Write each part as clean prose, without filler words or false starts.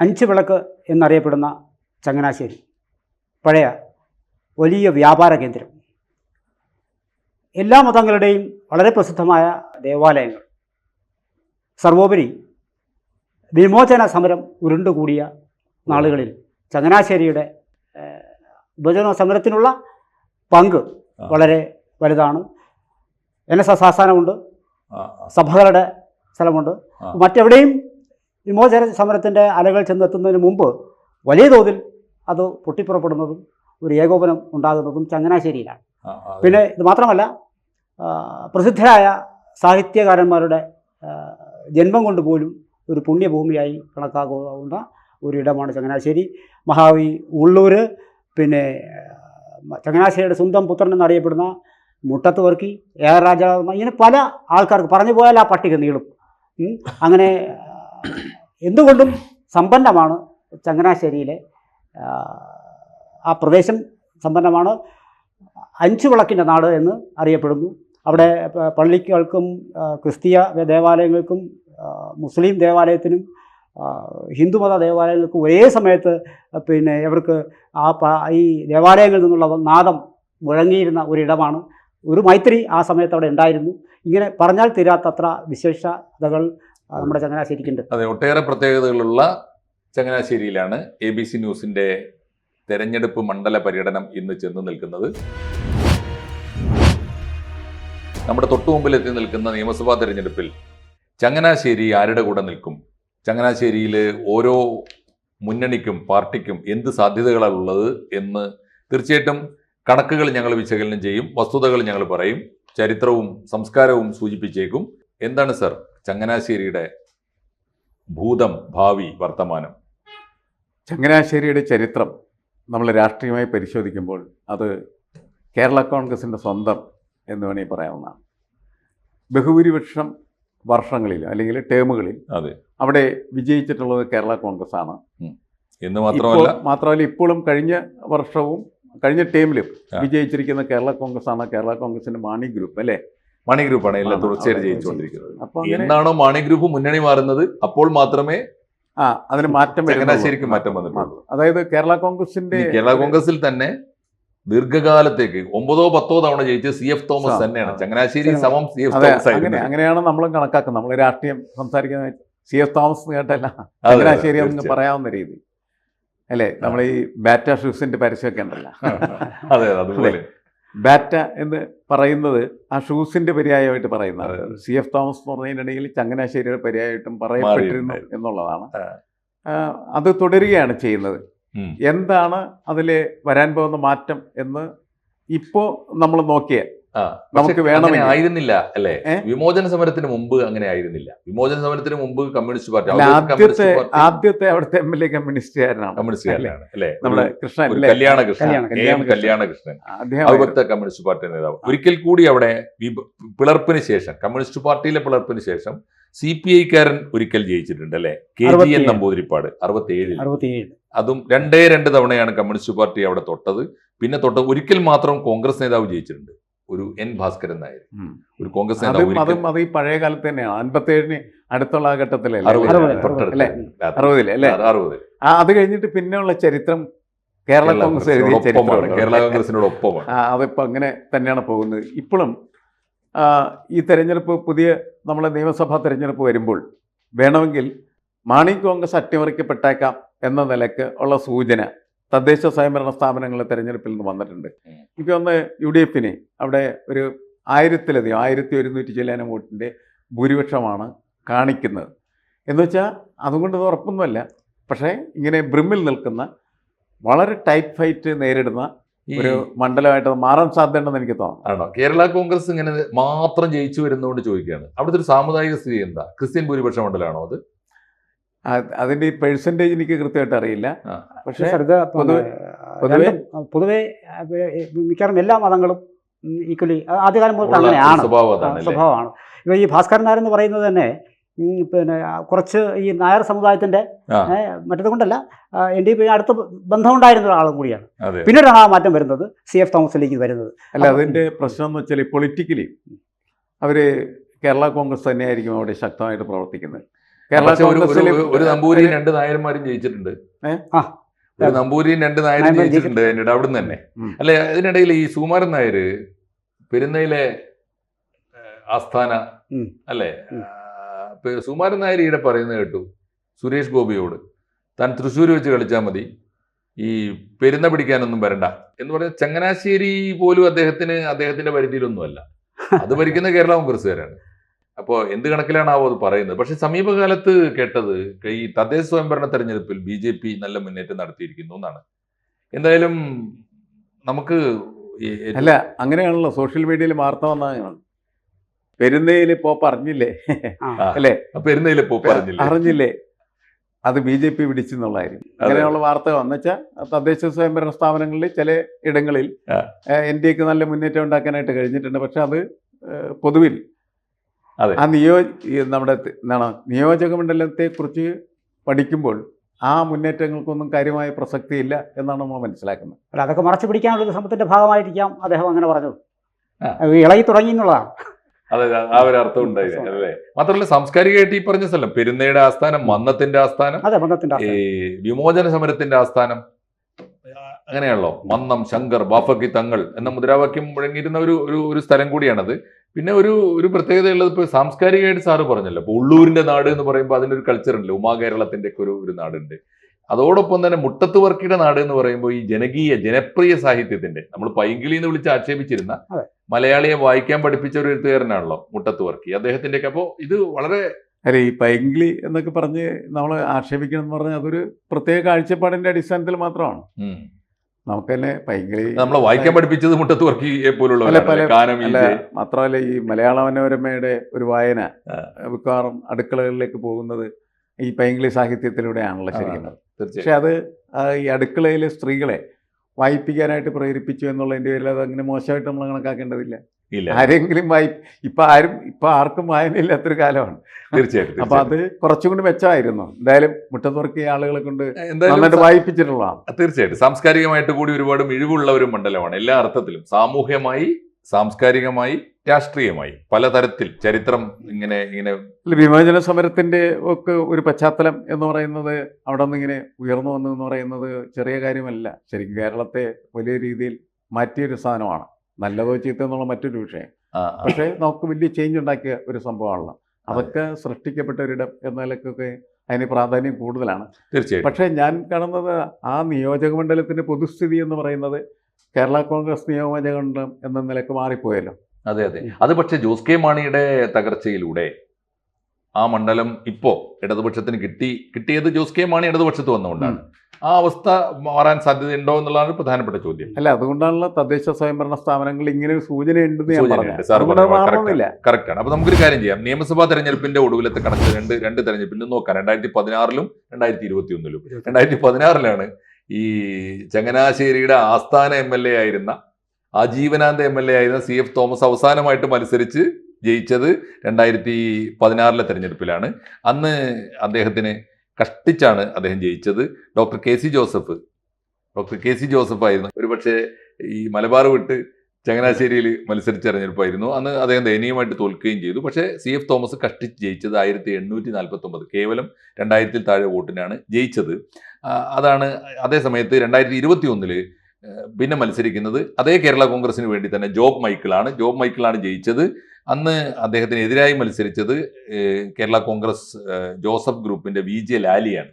അഞ്ച് വിളക്ക് എന്നറിയപ്പെടുന്ന ചങ്ങനാശ്ശേരി പഴയ വലിയ വ്യാപാര കേന്ദ്രം, എല്ലാ മതങ്ങളുടെയും വളരെ പ്രസിദ്ധമായ ദേവാലയങ്ങൾ, സർവോപരി വിമോചന സമരം ഉരുണ്ടുകൂടിയ നാളുകളിൽ ചങ്ങനാശ്ശേരിയുടെ വിഭജന സമരത്തിനുള്ള പങ്ക് വളരെ വലുതാണ്. NSS ആസ്ഥാനമുണ്ട്, സഭകളുടെ സ്ഥലമുണ്ട്. മറ്റെവിടെയും വിമോചന സമരത്തിൻ്റെ അലകൾ ചെന്നെത്തുന്നതിന് മുമ്പ് വലിയ തോതിൽ അത് പൊട്ടിപ്പുറപ്പെടുന്നതും ഒരു ഏകോപനം ഉണ്ടാകുന്നതും ചങ്ങനാശ്ശേരിയിലാണ്. പിന്നെ ഇത് മാത്രമല്ല, പ്രസിദ്ധരായ സാഹിത്യകാരന്മാരുടെ ജന്മം കൊണ്ട് പോലും ഒരു പുണ്യഭൂമിയായി കണക്കാക്കാവുന്ന ഒരിടമാണ് ചങ്ങനാശ്ശേരി. മഹാകവി ഉള്ളൂർ, പിന്നെ ചങ്ങനാശ്ശേരിയുടെ സ്വന്തം പുത്രൻ എന്നറിയപ്പെടുന്ന മുട്ടത്ത് വർക്കി, AR രാജാവർമ്മ, ഇങ്ങനെ പല ആൾക്കാർക്ക് പറഞ്ഞു പോയാൽ ആ പട്ടിക നീളും. അങ്ങനെ എന്തുകൊണ്ടും സമ്പന്നമാണ് ചങ്ങനാശ്ശേരിയിലെ ആ പ്രദേശം, സമ്പന്നമാണ്. 5 വിളക്കിൻ്റെ നാട് എന്ന് അറിയപ്പെടുന്നു. അവിടെ പള്ളികൾക്കും ക്രിസ്തീയ ദേവാലയങ്ങൾക്കും മുസ്ലിം ദേവാലയത്തിനും ഹിന്ദുമത ദേവാലയങ്ങൾക്കും ഒരേ സമയത്ത് പിന്നെ ഇവർക്ക് ഈ ദേവാലയങ്ങളിൽ നിന്നുള്ള നാദം മുഴങ്ങിയിരുന്ന ഒരിടമാണ്. ഒരു മൈത്രി ആ സമയത്ത് അവിടെ ഉണ്ടായിരുന്നു. ഇങ്ങനെ പറഞ്ഞാൽ തീരാത്തത്ര വിശേഷതകൾ നമ്മുടെ ചങ്ങനാശ്ശേരിക്കുണ്ട്. അതെ, ഒട്ടേറെ പ്രത്യേകതകളുള്ള ചങ്ങനാശ്ശേരിയിലാണ് ABC ന്യൂസിൻ്റെ തെരഞ്ഞെടുപ്പ് മണ്ഡല പര്യടനം ഇന്ന് ചെന്ന് നിൽക്കുന്നത്. നമ്മുടെ തൊട്ടുമുമ്പിൽ എത്തി നിൽക്കുന്ന നിയമസഭാ തെരഞ്ഞെടുപ്പിൽ ചങ്ങനാശ്ശേരി ആരുടെ കൂടെ നിൽക്കും? ചങ്ങനാശ്ശേരിയിൽ ഓരോ മുന്നണിക്കും പാർട്ടിക്കും എന്ത് സാധ്യതകളാണ് ഉള്ളത് എന്ന് തീർച്ചയായിട്ടും കണക്കുകൾ ഞങ്ങൾ വിശകലനം ചെയ്യും, വസ്തുതകൾ ഞങ്ങൾ പറയും, ചരിത്രവും സംസ്കാരവും സൂചിപ്പിച്ചേക്കും. എന്താണ് സർ ചങ്ങനാശ്ശേരിയുടെ ഭൂതം, ഭാവി, വർത്തമാനം? ചങ്ങനാശ്ശേരിയുടെ ചരിത്രം നമ്മൾ രാഷ്ട്രീയമായി പരിശോധിക്കുമ്പോൾ അത് കേരള കോൺഗ്രസിൻ്റെ സ്വന്തം എന്ന് വേണമെങ്കിൽ പറയാവുന്നതാണ്. ബഹുഭൂരിപക്ഷം വർഷങ്ങളിൽ അല്ലെങ്കിൽ ടേമുകളിൽ അവിടെ വിജയിച്ചിട്ടുള്ളത് കേരള കോൺഗ്രസ് ആണ് എന്ന് മാത്രമല്ല ഇപ്പോഴും കഴിഞ്ഞ വർഷവും കഴിഞ്ഞ ടേമിലും വിജയിച്ചിരിക്കുന്ന കേരള കോൺഗ്രസ് ആണ്. കേരള കോൺഗ്രസിന്റെ മാണി ഗ്രൂപ്പ്, അല്ലേ? മാണി ഗ്രൂപ്പാണ് എല്ലാം തുടർച്ചയായിട്ട് ജയിച്ചുകൊണ്ടിരിക്കുന്നത്. അപ്പോൾ എന്നാണോ മാണി ഗ്രൂപ്പ് മുന്നണി മാറുന്നത് അപ്പോൾ മാത്രമേ അതിന് മാറ്റം ചങ്ങനാശ്ശേരിക്ക് മാറ്റം വന്നിട്ടുള്ളൂ. അതായത് കേരള കോൺഗ്രസിൽ തന്നെ ദീർഘകാലത്തേക്ക് 9 or 10 തവണ ജയിച്ച് CF തോമസ് തന്നെയാണ്. ചങ്ങനാശ്ശേരി സമം CF തോമസ്. അങ്ങനെയാണ് നമ്മളും കണക്കാക്കുന്നത്. നമ്മൾ രാഷ്ട്രീയം സംസാരിക്കുന്ന CF തോമസ് കേട്ടല്ല, ചങ്ങനാശ്ശേരി എന്ന് പറയാവുന്ന രീതി, അല്ലേ? നമ്മൾ ഈ ബാറ്റ ഷൂസിന്റെ പരസ്യമൊക്കെ ഉണ്ടല്ലോ. അതെ, അതുപോലെ ബാറ്റ എന്ന് പറയുന്നത് ആ ഷൂസിന്റെ പര്യായമായിട്ട് പറയുന്നത്. CF തോമസ് എന്ന് പറഞ്ഞതിനിടയിൽ ചങ്ങനാശ്ശേരിയുടെ പര്യായമായിട്ടും പറയപ്പെട്ടിരുന്നു എന്നുള്ളതാണ്. അത് തുടരുകയാണ് ചെയ്യുന്നത്. എന്താണ് അതിൽ വരാൻ പോകുന്ന മാറ്റം എന്ന് ഇപ്പോൾ നമ്മൾ നോക്കിയാൽ നമുക്ക് വേണമെങ്കിൽ ആയിരുന്നില്ല, അല്ലേ? വിമോചന സമരത്തിന് മുമ്പ് അങ്ങനെ ആയിരുന്നില്ല. വിമോചന സമരത്തിന് മുമ്പ് കമ്മ്യൂണിസ്റ്റ് പാർട്ടി ആദ്യത്തെ അവിടുത്തെ MLA കമ്മ്യൂണിസ്റ്റുകാരനാണ്, അല്ലേ? നമ്മുടെ കൃഷ്ണൻ, കല്യാണകൃഷ്ണൻ, അവിടുത്തെ കമ്മ്യൂണിസ്റ്റ് പാർട്ടി നേതാവ്. ഒരിക്കൽ കൂടി അവിടെ പിളർപ്പിന് ശേഷം, കമ്മ്യൂണിസ്റ്റ് പാർട്ടിയിലെ പിളർപ്പിന് ശേഷം CPI-കാരൻ ഒരിക്കൽ ജയിച്ചിട്ടുണ്ട്, അല്ലേ? KGN നമ്പൂതിരിപ്പാട് 67. അതും 2 തവണയാണ് കമ്മ്യൂണിസ്റ്റ് പാർട്ടി അവിടെ തൊട്ടത്. പിന്നെ ഒരിക്കൽ മാത്രം കോൺഗ്രസ് നേതാവ് ജയിച്ചിട്ടുണ്ട്, ഒരു N ഭാസ്കരൻ നായർ, ഒരു കോൺഗ്രസ് നേതാവ്. അത് ഈ പഴയ കാലത്ത് തന്നെയാണ്. 57 അടുത്തുള്ള ഘട്ടത്തിലല്ലേ? 60. അത് കഴിഞ്ഞിട്ട് പിന്നെയുള്ള ചരിത്രം കേരള കോൺഗ്രസ് എഴുതിയ ചരിത്രമാണ്, കേരള കോൺഗ്രസിനോടൊപ്പമാണ്. അതിപ്പോൾ അങ്ങനെ തന്നെയാണ് പോകുന്നത്. ഇപ്പോഴും ഈ തെരഞ്ഞെടുപ്പ്, പുതിയ നമ്മളെ നിയമസഭാ തെരഞ്ഞെടുപ്പ് വരുമ്പോൾ വേണമെങ്കിൽ മാണി കോൺഗ്രസ് അട്ടിമറിക്കപ്പെട്ടേക്കാം എന്ന നിലക്ക് ഉള്ള സൂചന തദ്ദേശ സ്വയംഭരണ സ്ഥാപനങ്ങളുടെ തെരഞ്ഞെടുപ്പിൽ നിന്ന് വന്നിട്ടുണ്ട്. എനിക്ക് തോന്നുന്നു UDF-ന് അവിടെ ഒരു 1000-ലധികം 1100 ചില്ലാനം വോട്ടിൻ്റെ ഭൂരിപക്ഷമാണ് കാണിക്കുന്നത്. എന്ന് വെച്ചാൽ അതുകൊണ്ട് ഉറപ്പൊന്നുമല്ല, പക്ഷേ ഇങ്ങനെ ബ്രിമ്മിൽ നിൽക്കുന്ന വളരെ ടൈറ്റ് ഫൈറ്റ് നേരിടുന്ന ഒരു മണ്ഡലമായിട്ട് മാറാൻ സാധ്യതയുണ്ടെന്ന് എനിക്ക് തോന്നുന്നു. ആണോ? കേരള കോൺഗ്രസ് ഇങ്ങനെ മാത്രം ജയിച്ചു വരുന്നതുകൊണ്ട് ചോദിക്കുകയാണ്, അവിടുത്തെ ഒരു സാമുദായിക സ്ഥിതി എന്താ? ക്രിസ്ത്യൻ ഭൂരിപക്ഷ മണ്ഡലമാണോ അത്? അതിന്റെ ഈ പെർസെൻറ്റേജ് എനിക്ക് കൃത്യമായിട്ട് അറിയില്ല. പക്ഷേ പൊതുവെ മിക്കവാറും എല്ലാ മതങ്ങളും ഈക്വലി ആദ്യകാലം മുതൽ അങ്ങനെയാണ്, സ്വഭാവമാണ്. ഇപ്പോൾ ഈ ഭാസ്കരൻ നായർ എന്ന് പറയുന്നത് തന്നെ പിന്നെ കുറച്ച് ഈ നായർ സമുദായത്തിൻ്റെ മറ്റത് കൊണ്ടല്ല, NDP അടുത്ത ബന്ധമുണ്ടായിരുന്ന ഒരാളും കൂടിയാണ്. പിന്നീടാണ് ആ മാറ്റം വരുന്നത്, CF തോമസിലേക്ക് വരുന്നത്. അല്ല, അതിൻ്റെ പ്രശ്നം എന്ന് വെച്ചാൽ പൊളിറ്റിക്കലി അവർ കേരള കോൺഗ്രസ് തന്നെയായിരിക്കും അവിടെ ശക്തമായിട്ട് പ്രവർത്തിക്കുന്നത്. കേരള പക്ഷേ കോൺഗ്രസിൽ ഒരു നമ്പൂരിയും 2 നായന്മാരും ജയിച്ചിട്ടുണ്ട്. ഒരു നമ്പൂരിയും 2 നായരും ജയിച്ചിട്ടുണ്ട് അതിനിടെ അവിടുന്ന് തന്നെ. അല്ലെ, അതിനിടയിൽ ഈ സുകുമാരൻ നായർ പെരുന്നയിലെ ആസ്ഥാന അല്ലേ, സുകുമാരൻ നായർ ഈയിടെ പറയുന്നത് കേട്ടു സുരേഷ് ഗോപിയോട്, താൻ തൃശ്ശൂർ വെച്ച് കളിച്ചാൽ മതി, ഈ പെരുന്ന പിടിക്കാനൊന്നും വരണ്ട എന്ന് പറഞ്ഞ. ചങ്ങനാശ്ശേരി പോലും അദ്ദേഹത്തിന്റെ പരിധിയിലൊന്നുമല്ല, അത് ഭരിക്കുന്ന കേരള കോൺഗ്രസ്സുകാരാണ്. അപ്പോൾ എന്ത് കണക്കിലാണാവോ അത് പറയുന്നത്. പക്ഷെ സമീപകാലത്ത് കേട്ടത് ഈ തദ്ദേശ സ്വയംഭരണ തെരഞ്ഞെടുപ്പിൽ BJP നല്ല മുന്നേറ്റം നടത്തിയിരിക്കുന്നു എന്നാണ്. എന്തായാലും നമുക്ക് അല്ല, അങ്ങനെയാണല്ലോ സോഷ്യൽ മീഡിയയിൽ വാർത്ത വന്നതാണ്. പെരുന്നയിൽ പോപ്പ് അറിഞ്ഞില്ലേ അല്ലേ, പെരുന്നയിൽ പോപ്പ് അറിഞ്ഞില്ലേ, അത് BJP പിടിച്ചെന്നുള്ളതായിരുന്നു. അങ്ങനെയുള്ള വാർത്ത വന്നുവെച്ചാൽ തദ്ദേശ സ്വയംഭരണ സ്ഥാപനങ്ങളിൽ ചില ഇടങ്ങളിൽ NDAക്ക് നല്ല മുന്നേറ്റം ഉണ്ടാക്കാനായിട്ട് കഴിഞ്ഞിട്ടുണ്ട്. പക്ഷെ അത് പൊതുവിൽ ആ നമ്മുടെ നിയോജക മണ്ഡലത്തെക്കുറിച്ച് പഠിക്കുമ്പോൾ ആ മുന്നേറ്റങ്ങൾക്കൊന്നും കാര്യമായ പ്രസക്തിയില്ല എന്നാണ് നമ്മൾ മനസ്സിലാക്കുന്നത്. അല്ല, അതൊക്കെ മറച്ചു പിടിക്കാനുള്ള ശ്രമത്തിന്റെ ഭാഗമായിരിക്കാം അദ്ദേഹം അങ്ങനെ പറഞ്ഞത്. ഇളകി തുടങ്ങി എന്നുള്ളതാണ്. അതെ, ആ ഒരു അർത്ഥം ഉണ്ടായിരുന്നു അല്ലേ. മാത്രമല്ല സാംസ്കാരികമായിട്ട് ഈ പറഞ്ഞ സ്ഥലം പെരുന്നയുടെ ആസ്ഥാനം, മന്നത്തിന്റെ ആസ്ഥാനം, ഈ വിമോചന സമരത്തിന്റെ ആസ്ഥാനം, അങ്ങനെയാണല്ലോ. മന്നം ശങ്കർ ബാഫക്കി തങ്ങൾ എന്ന മുദ്രാവാക്യം മുഴങ്ങിയിരുന്ന ഒരു സ്ഥലം കൂടിയാണത്. പിന്നെ ഒരു പ്രത്യേകത ഉള്ളത് ഇപ്പോൾ സാംസ്കാരികമായിട്ട് സാറ് പറഞ്ഞല്ലോ, ഇപ്പോൾ ഉള്ളൂരിന്റെ നാട് എന്ന് പറയുമ്പോൾ അതിനൊരു കൾച്ചർ ഉണ്ട്, ഉമാകേരളത്തിന്റെ ഒക്കെ ഒരു നാടുണ്ട്. അതോടൊപ്പം തന്നെ മുട്ടത്ത് വർക്കിയുടെ നാട് എന്ന് പറയുമ്പോൾ ഈ ജനപ്രിയ സാഹിത്യത്തിന്റെ, നമ്മൾ പൈങ്കിളി എന്ന് വിളിച്ച് ആക്ഷേപിച്ചിരുന്ന മലയാളിയെ വായിക്കാൻ പഠിപ്പിച്ച ഒരു എഴുത്തുകാരനാണല്ലോ മുട്ടത്ത് വർക്കി, അദ്ദേഹത്തിന്റെ ഒക്കെ. അപ്പോൾ ഇത് വളരെ അല്ലെ, ഈ പൈങ്കിളി എന്നൊക്കെ പറഞ്ഞ് നമ്മൾ ആക്ഷേപിക്കണം എന്ന് പറഞ്ഞാൽ അതൊരു പ്രത്യേക കാഴ്ചപ്പാടിന്റെ അടിസ്ഥാനത്തിൽ മാത്രമാണ്. നമുക്ക് തന്നെ പൈങ്കിളി നമ്മളെ വായിക്കാൻ പഠിപ്പിച്ചത് മുട്ടത്ത് വർക്കിയെ പോലുള്ള. മാത്രമല്ല ഈ മലയാള മനോരമയുടെ ഒരു വായന മിക്കവാറും അടുക്കളകളിലേക്ക് പോകുന്നത് ഈ പൈങ്കിളി സാഹിത്യത്തിലൂടെയാണല്ലോ ശരിക്കും. പക്ഷെ അത് ഈ അടുക്കളയിലെ സ്ത്രീകളെ വായിപ്പിക്കാനായിട്ട് പ്രേരിപ്പിച്ചു എന്നുള്ളതിന്റെ പേരിൽ അത് അങ്ങനെ മോശമായിട്ട് നമ്മൾ കണക്കാക്കേണ്ടതില്ല. ആരെങ്കിലും ഇപ്പൊ ആർക്കും വായനയില്ലാത്തൊരു കാലമാണ്. തീർച്ചയായിട്ടും. അപ്പൊ അത് കുറച്ചും കൂടി മെച്ചമായിരുന്നു. എന്തായാലും മുട്ടത്തുവർക്കി ആളുകളെ കൊണ്ട് നന്നായിട്ട് വായിപ്പിച്ചിട്ടുള്ളതാണ്. തീർച്ചയായിട്ടും സാംസ്കാരികമായിട്ട് കൂടി ഒരുപാട് മിഴിവുള്ള ഒരു മണ്ഡലമാണ് എല്ലാ അർത്ഥത്തിലും, സാമൂഹ്യമായി, സാംസ്കാരികമായി, രാഷ്ട്രീയമായി, പലതരത്തിൽ ചരിത്രം ഇങ്ങനെ വിമോചന സമരത്തിന്റെ ഒക്കെ ഒരു പശ്ചാത്തലം എന്ന് പറയുന്നത് അവിടെ നിന്ന് ഇങ്ങനെ ഉയർന്നു വന്നു എന്ന് പറയുന്നത് ചെറിയ കാര്യമല്ല. ശരിക്കും കേരളത്തെ വലിയ രീതിയിൽ മാറ്റിയൊരു സാധനമാണ്. നല്ലതോ ചീത്ത എന്നുള്ള മറ്റൊരു വിഷയം. പക്ഷേ നമുക്ക് വലിയ ചേഞ്ച് ഉണ്ടാക്കിയ ഒരു സംഭവമാണല്ലോ. അതൊക്കെ സൃഷ്ടിക്കപ്പെട്ട ഒരിടം എന്ന നിലക്കൊക്കെ അതിന് പ്രാധാന്യം കൂടുതലാണ്. തീർച്ചയായും. പക്ഷേ ഞാൻ കാണുന്നത് ആ നിയോജക മണ്ഡലത്തിന്റെ പൊതുസ്ഥിതി എന്ന് പറയുന്നത് കേരള കോൺഗ്രസ് നിയോജക മണ്ഡലം എന്ന നിലക്ക് മാറിപ്പോയല്ലോ. അതെ. അത് പക്ഷേ ജോസ് കെ മാണിയുടെ തകർച്ചയിലൂടെ ആ മണ്ഡലം ഇപ്പോ ഇടതുപക്ഷത്തിന് കിട്ടിയത് ജോസ് കെ മാണി ഇടതുപക്ഷത്ത് വന്നുകൊണ്ടാണ്. ആ അവസ്ഥ മാറാൻ സാധ്യതയുണ്ടോ എന്നുള്ളതാണ് പ്രധാനപ്പെട്ട ചോദ്യം. അല്ല, അതുകൊണ്ടാണല്ലോ തദ്ദേശ സ്വയംഭരണ സ്ഥാപനങ്ങൾ ഇങ്ങനെ ഒരു സൂചന ഉണ്ടെന്ന് കറക്റ്റാണ്. അപ്പൊ നമുക്കൊരു കാര്യം ചെയ്യാം. നിയമസഭാ തെരഞ്ഞെടുപ്പിന്റെ ഒടുവിലത്തെ കണക്ക് രണ്ട് തെരഞ്ഞെടുപ്പിൽ നോക്കാം. 2016 2021. 2016 ഈ ചങ്ങനാശ്ശേരിയുടെ ആസ്ഥാന MLA ആയിരുന്ന, ആജീവനാന്ത MLA ആയിരുന്ന CF തോമസ് അവസാനമായിട്ട് മത്സരിച്ച് ജയിച്ചത് 2016 തെരഞ്ഞെടുപ്പിലാണ്. അന്ന് അദ്ദേഹത്തിന് കഷ്ടിച്ചാണ് അദ്ദേഹം ജയിച്ചത്. ഡോക്ടർ കെ സി ജോസഫ് ആയിരുന്നു. ഒരുപക്ഷെ ഈ മലബാർ വിട്ട് ചങ്ങനാശ്ശേരിയിൽ മത്സരിച്ച തെരഞ്ഞെടുപ്പായിരുന്നു. അന്ന് അദ്ദേഹം ദയനീയമായിട്ട് തോൽക്കുകയും ചെയ്തു. പക്ഷേ CF തോമസ് കഷ്ടിച്ച് ജയിച്ചത് 1849, കേവലം 2000 താഴെ വോട്ടിനാണ് ജയിച്ചത്. അതാണ്. അതേ സമയത്ത് 2021 പിന്നെ മത്സരിക്കുന്നത് അതേ കേരള കോൺഗ്രസിന് വേണ്ടി തന്നെ ജോബ് മൈക്കിളാണ് ജയിച്ചത്. അന്ന് അദ്ദേഹത്തിന് എതിരായി മത്സരിച്ചത് കേരള കോൺഗ്രസ് ജോസഫ് ഗ്രൂപ്പിന്റെ VJ ലാലിയാണ്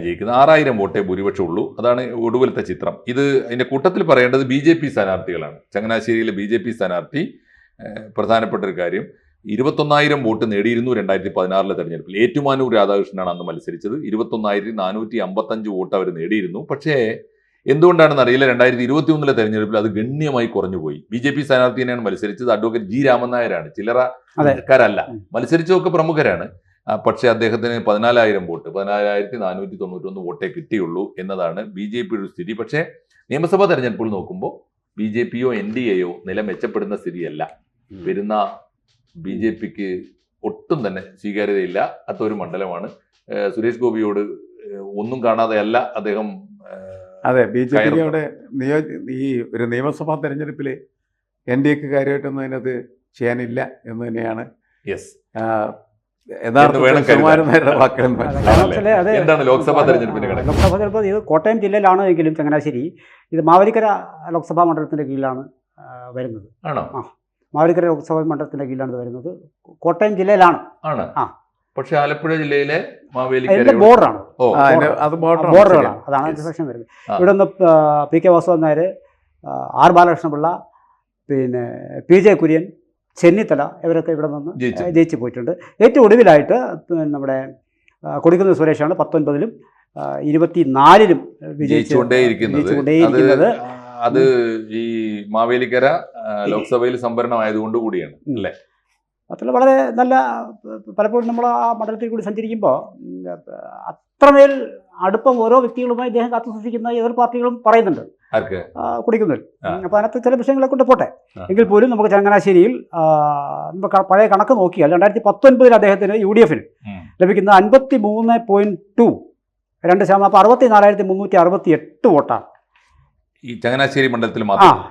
ജയിക്കുന്നത്. 6000 വോട്ടേ ഭൂരിപക്ഷമുള്ളൂ. അതാണ് ഒടുവിലത്തെ ചിത്രം. അതിന്റെ കൂട്ടത്തിൽ പറയേണ്ടത് BJP സ്ഥാനാർത്ഥികളാണ്. ചങ്ങനാശ്ശേരിയിലെ BJP സ്ഥാനാർത്ഥി പ്രധാനപ്പെട്ട ഒരു കാര്യം, 21,000 വോട്ട് നേടിയിരുന്നു 2016 തെരഞ്ഞെടുപ്പിൽ. ഏറ്റുമാനൂർ രാധാകൃഷ്ണനാണ് അന്ന് മത്സരിച്ചത്. 21,455 വോട്ട് അവർ നേടിയിരുന്നു. പക്ഷേ എന്തുകൊണ്ടാണെന്ന് അറിയില്ല, 2021 തെരഞ്ഞെടുപ്പിൽ അത് ഗണ്യമായി കുറഞ്ഞുപോയി. BJP സ്ഥാനാർത്ഥി തന്നെയാണ് മത്സരിച്ചത്. Advocate G രാമനായരാണ്, ചില്ലറക്കാരല്ല. മത്സരിച്ചതൊക്കെ പ്രമുഖരാണ്. പക്ഷേ അദ്ദേഹത്തിന് 14,000 വോട്ട്, 14,491 വോട്ടേ കിട്ടിയുള്ളൂ എന്നതാണ് BJPയുടെ ഒരു സ്ഥിതി. പക്ഷേ നിയമസഭാ തെരഞ്ഞെടുപ്പുകൾ നോക്കുമ്പോൾ BJPയോ NDAയോ നില മെച്ചപ്പെടുന്ന സ്ഥിതിയല്ല. വരുന്ന BJPക്ക് ഒട്ടും തന്നെ സ്വീകാര്യതയില്ല. അതൊരു മണ്ഡലമാണ്. സുരേഷ് ഗോപിയോട് ഒന്നും കാണാതെയല്ല അദ്ദേഹം. അതെ, BJPയുടെ ഈ ഒരു നിയമസഭാ തെരഞ്ഞെടുപ്പിൽ NDAക്ക് കാര്യമായിട്ടൊന്നും അതിനകത്ത് ചെയ്യാനില്ല എന്ന് തന്നെയാണ്. യഥാർത്ഥ സുകുമാരനായരുടെ വാക്കുകൾ എന്താണ് ലോക്സഭാ തെരഞ്ഞെടുപ്പിന്റെ കണക്ക്? ലോക്സഭാ തെരഞ്ഞെടുപ്പ് ഇത് കോട്ടയം ജില്ലയിലാണ് എങ്കിലും ചങ്ങനാശ്ശേരി ഇത് മാവേലിക്കര ലോക്സഭാ മണ്ഡലത്തിൻ്റെ കീഴിലാണ് വരുന്നത്. ആണോ? ആ, മാവേലിക്കര ലോക്സഭാ മണ്ഡലത്തിൻ്റെ കീഴിലാണ് ഇത് വരുന്നത്. കോട്ടയം ജില്ലയിലാണ്. ആണ്. ആ, പക്ഷെ ആലപ്പുഴ ജില്ലയിലെ മാവേലിക്കര ബോർഡറാണ്. അത് ബോർഡറുകളാണ്. അതാണ് സെക്ഷൻ വരുന്നത്. ഇവിടെ നിന്ന് പി.കെ. വാസുദേവൻ നായർ, ആർ. ബാലകൃഷ്ണപിള്ള, പിന്നെ പി.ജെ. കുര്യൻ, ചെന്നിത്തല ഇവരൊക്കെ ഇവിടെ നിന്ന് ജയിച്ചു പോയിട്ടുണ്ട്. ഏറ്റവും ഒടുവിലായിട്ട് നമ്മുടെ കൊടിക്കുന്നിൽ സുരേഷാണ് 19-ലും 24-ലും വിജയിച്ചുകൊണ്ടേയിരിക്കുന്നത്. അത് ഈ മാവേലിക്കര ലോക്സഭയിൽ സംവരണമായതുകൊണ്ട് കൂടിയാണ് അല്ലേ? അതിൽ വളരെ നല്ല, പലപ്പോഴും നമ്മൾ ആ മണ്ഡലത്തിൽ കൂടി സഞ്ചരിക്കുമ്പോൾ അത്രമേൽ അടുപ്പം ഓരോ വ്യക്തികളുമായി ഇദ്ദേഹം കാത്തു സൂക്ഷിക്കുന്ന എതിർ പാർട്ടികളും പറയുന്നുണ്ട് കുടിക്കുന്നിൽ. അപ്പോൾ അതിനകത്ത് ചില വിഷയങ്ങളെ കൊണ്ട് പോട്ടെ. എങ്കിൽ പോലും നമുക്ക് ചങ്ങനാശ്ശേരിയിൽ നമുക്ക് പഴയ കണക്ക് നോക്കിയാൽ 2019 അദ്ദേഹത്തിന് UDF ലഭിക്കുന്ന 53.2%. അപ്പോൾ 64,368 വോട്ടാണ് ഈ ചങ്ങനാശ്ശേരി മണ്ഡലത്തിൽ.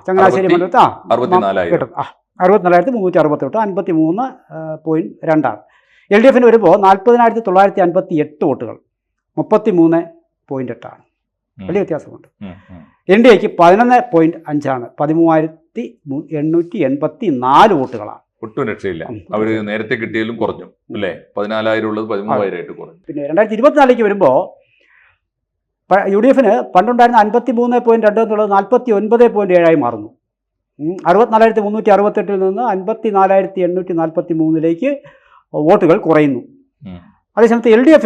ചങ്ങനാശ്ശേരി മണ്ഡലത്തിൽ 64,368, 53.2%. LDF വരുമ്പോൾ 40,958 വോട്ടുകൾ, 33.8%. വലിയ വ്യത്യാസമുണ്ട്. NDAക്ക് 11.5%, 13,884 വോട്ടുകളാണ്. ഒട്ടും രക്ഷയില്ല. അവർ നേരത്തെ കിട്ടിയാലും കുറഞ്ഞു അല്ലേ? 14,000 ഉള്ളത് 13,000 കുറഞ്ഞു. പിന്നെ 2024 വരുമ്പോൾ UDF പണ്ടുണ്ടായിരുന്ന 53.2 എന്നുള്ളത് 49.7 മാറുന്നു. 64,368 നിന്ന് 54,843 വോട്ടുകൾ കുറയുന്നു. അതേസമയത്ത് LDF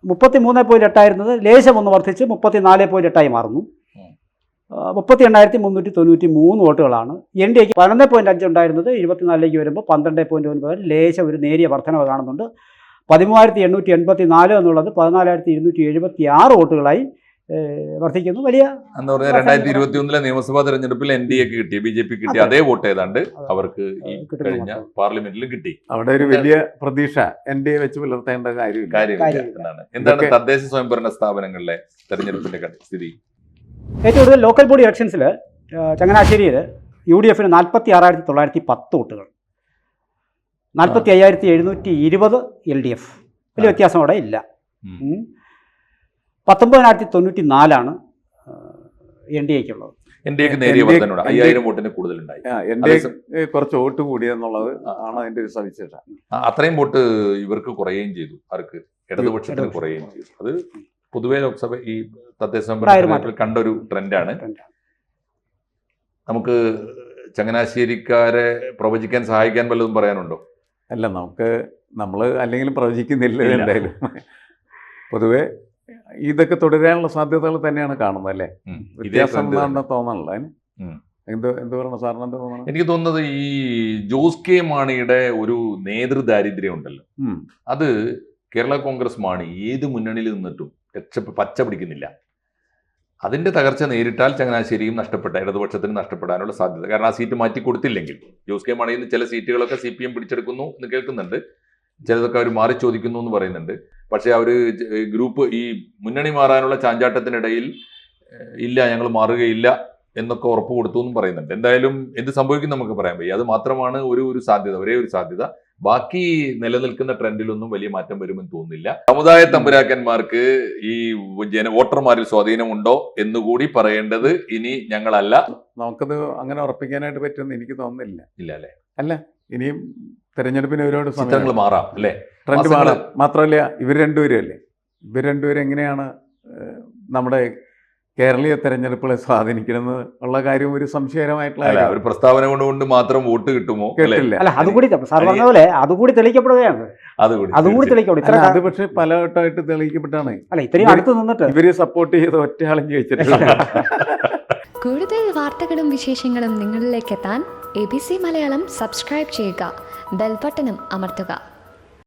33.8 ലേശം ഒന്ന് വർദ്ധിച്ച് 34.8 മാറുന്നു. 38,393 വോട്ടുകളാണ്. NDAക്ക് 11.5 ഉണ്ടായിരുന്നത് 24 വരുമ്പോൾ 12.9, ലേശം ഒരു നേരിയ വർധനവ് കാണുന്നുണ്ട്. 13,884 എന്നുള്ളത് 14,276 വോട്ടുകളായി വർദ്ധിക്കുന്നു. വലിയ 2021 നിയമസഭാ തെരഞ്ഞെടുപ്പിൽ NDAക്ക് കിട്ടിയ BJP കിട്ടിയ അതേ വോട്ട് ഏതാണ്ട് അവർക്ക് ഈ കഴിഞ്ഞ പാർലമെന്റിലും കിട്ടി. അവിടെ ഒരു വലിയ പ്രതീക്ഷ NDA വെച്ച് പുലർത്തേണ്ട കാര്യമില്ല. എന്താണ് തദ്ദേശ സ്വയംഭരണ സ്ഥാപനങ്ങളിലെ തെരഞ്ഞെടുപ്പിന്റെ സ്ഥിതി? ഏറ്റവും കൂടുതൽ ലോക്കൽ ബോഡി ഇലക്ഷൻസിൽ ചങ്ങനാശ്ശേരിയിൽ UDF 46,910 വോട്ടുകൾ, 45,720 LDF. വലിയ വ്യത്യാസം അവിടെ ഇല്ല. 19,094 NDAക്കുള്ളത്. NDAക്ക് നേരിയ വർധനയുണ്ട്, 5,000 വോട്ടിന് കൂടുതലുണ്ടായി. കുറച്ച് വോട്ട് കൂടിയെന്നുള്ളത് ആണ് അതിന്റെ ഒരു സവിശേഷത. അത്രയും വോട്ട് ഇവർക്ക് കുറയുകയും ചെയ്തു. ആർക്ക്? ഇടതുപക്ഷത്തിന് കുറയുകയും ചെയ്തു. അത് പൊതുവെ ലോക്സഭ ഈ തദ്ദേശ സ്വയംഭരണത്തിൽ കണ്ടൊരു ട്രെൻഡാണ്. നമുക്ക് ചങ്ങനാശ്ശേരിക്കാരെ പ്രവചിക്കാൻ സഹായിക്കാൻ വല്ലതും പറയാനുണ്ടോ? അല്ല, നമ്മൾ അല്ലെങ്കിലും പ്രവചിക്കുന്നില്ല. എന്തായാലും പൊതുവെ ഇതൊക്കെ തുടരാനുള്ള സാധ്യതകൾ തന്നെയാണ് കാണുന്നത് അല്ലേ? വ്യത്യാസം തോന്നണല്ലോ. എന്ത് പറയണം സാറിന്? എന്താ തോന്നണം? എനിക്ക് തോന്നുന്നത് ഈ ജോസ് കെ മാണിയുടെ ഒരു നേതൃദാരിദ്ര്യം ഉണ്ടല്ലോ, അത് കേരള കോൺഗ്രസ് മാണി ഏത് മുന്നണിയിൽ നിന്നിട്ടും പച്ച പിടിക്കുന്നില്ല. അതിന്റെ തകർച്ച നേരിട്ടാൽ ചങ്ങനാശ്ശേരിയും ഇടതുപക്ഷത്തിന് നഷ്ടപ്പെടാനുള്ള സാധ്യത. കാരണം ആ സീറ്റ് മാറ്റി കൊടുത്തില്ലെങ്കിൽ ജോസ് കെ മാണിയിൽ നിന്ന് ചില സീറ്റുകളൊക്കെ CPM പിടിച്ചെടുക്കുന്നു എന്ന് കേൾക്കുന്നുണ്ട്. ചിലതൊക്കെ അവർ മാറി ചോദിക്കുന്നു എന്ന് പറയുന്നുണ്ട്. പക്ഷേ അവർ ഗ്രൂപ്പ് ഈ മുന്നണി മാറാനുള്ള ചാഞ്ചാട്ടത്തിനിടയിൽ ഇല്ല, ഞങ്ങൾ മാറുകയില്ല എന്നൊക്കെ ഉറപ്പ് കൊടുത്തു എന്നും പറയുന്നുണ്ട്. എന്തായാലും എന്ത് സംഭവിക്കും നമുക്ക് പറയാൻ വയ്യ. അത് മാത്രമാണ് ഒരു സാധ്യത, ഒരേ ഒരു സാധ്യത. ബാക്കി നിലനിൽക്കുന്ന ട്രെൻഡിലൊന്നും വലിയ മാറ്റം വരുമെന്ന് തോന്നുന്നില്ല. സമുദായ തമ്പുരാക്കന്മാർക്ക് ഈ വോട്ടർമാരിൽ സ്വാധീനമുണ്ടോ എന്നുകൂടി പറയേണ്ടത് ഇനി ഞങ്ങളല്ല. നമുക്കത് അങ്ങനെ ഉറപ്പിക്കാനായിട്ട് പറ്റുമെന്ന് എനിക്ക് തോന്നുന്നില്ല. ഇല്ല അല്ലേ? അല്ല, ഇനിയും തെരഞ്ഞെടുപ്പിന് ഒരുപാട് ചിത്രങ്ങൾ മാറാം അല്ലേ? ട്രെൻഡ് മാറാം. മാത്രമല്ല ഇവർ രണ്ടുപേരും എങ്ങനെയാണ് നമ്മുടെ കേരളീയ തെരഞ്ഞെടുപ്പുകളെ സ്വാധീനിക്കണമെന്ന് ഉള്ള കാര്യം ഒരു സംശയകരമായിട്ടുള്ള ഒരു പ്രസ്താവന കൊണ്ട് മാത്രം വോട്ട് കിട്ടുമോ? കേട്ടില്ല. അല്ല, അതുകൂടി സാർ പറഞ്ഞ പോലെ അതുകൂടി തെളിയിക്കപ്പെടുകയാണ്. അതുകൂടി തെളിയിക്കപ്പെടും. അത് പക്ഷേ പലവട്ടമായിട്ട് തെളിയിക്കപ്പെട്ടാണ്. അല്ല, ഇത്രയും അടുത്ത് നിന്നിട്ട് ഇവര് സപ്പോർട്ട് ചെയ്ത് ഒറ്റയാളും ജയിച്ചിട്ടില്ല. കൂടുതൽ വാർത്തകളും വിശേഷങ്ങളും നിങ്ങളിലേക്ക് എത്താൻ ABC മലയാളം സബ്സ്ക്രൈബ് ചെയ്യുക, ബെൽ ബട്ടണും അമർത്തുക.